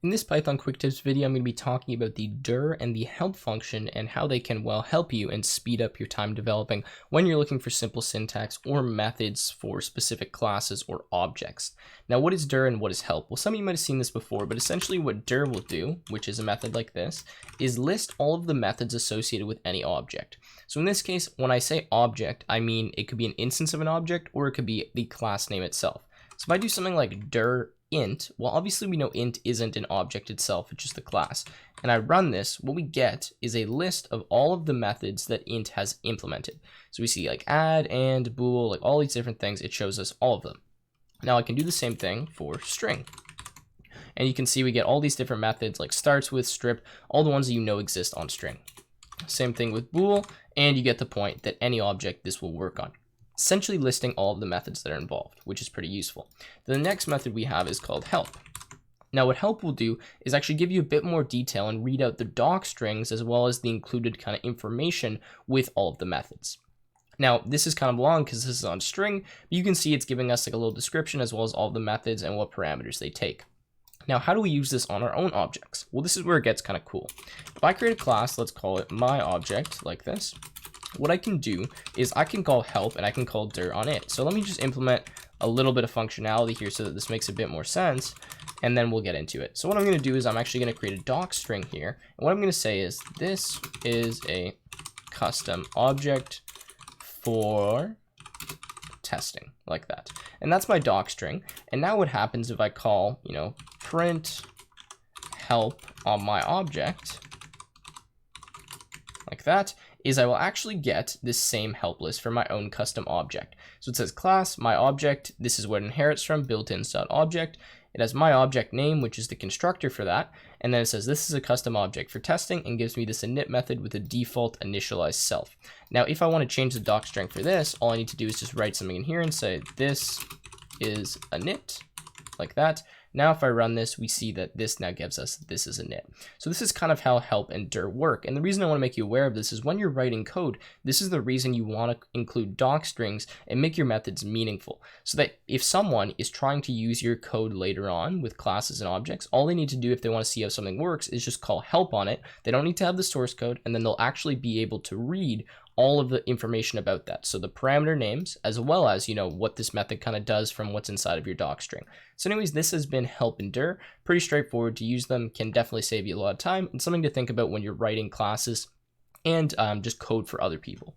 In this Python quick tips video, I'm going to be talking about the dir and the help function and how they can help you and speed up your time developing when you're looking for simple syntax or methods for specific classes or objects. Now, what is dir and what is help? Well, some of you might have seen this before, but essentially what dir will do, which is a method like this, is list all of the methods associated with any object. So in this case, when I say object, I mean it could be an instance of an object or it could be the class name itself. So if I do something like dir int, well, obviously we know int isn't an object itself, it's just a class. And I run this, what we get is a list of all of the methods that int has implemented. So we see like add, and, bool, like all these different things, it shows us all of them. Now I can do the same thing for string. And you can see we get all these different methods like starts with, strip, all the ones that you know exist on string. Same thing with bool, and you get the point that any object this will work on. Essentially listing all of the methods that are involved, which is pretty useful. The next method we have is called help. Now what help will do is actually give you a bit more detail and read out the doc strings as well as the included kind of information with all of the methods. Now this is kind of long because this is on string, but you can see it's giving us like a little description as well as all of the methods and what parameters they take. Now, how do we use this on our own objects? Well, this is where it gets kind of cool. If I create a class, let's call it my object like this. What I can do is I can call help and I can call dir on it. So let me just implement a little bit of functionality here so that this makes a bit more sense, and then we'll get into it. So what I'm going to do is I'm actually going to create a doc string here. And what I'm going to say is this is a custom object for testing, like that. And that's my doc string. And now what happens if I call, print help on my object, like that, is I will actually get this same help list for my own custom object. So it says class, my object, this is what it inherits from, built-ins.object. It has my object name, which is the constructor for that. And then it says this is a custom object for testing and gives me this init method with a default initialized self. Now, if I want to change the doc string for this, all I need to do is just write something in here and say this is init, like that. Now, if I run this, we see that this now gives us this is init. So this is kind of how help and dir work. And the reason I want to make you aware of this is when you're writing code, this is the reason you want to include doc strings and make your methods meaningful. So that if someone is trying to use your code later on with classes and objects, all they need to do if they want to see how something works is just call help on it. They don't need to have the source code, and then they'll actually be able to read all of the information about that. So the parameter names, as well as, what this method kind of does from what's inside of your doc string. So anyways, this has been help and dir. Pretty straightforward to use them, can definitely save you a lot of time and something to think about when you're writing classes and just code for other people.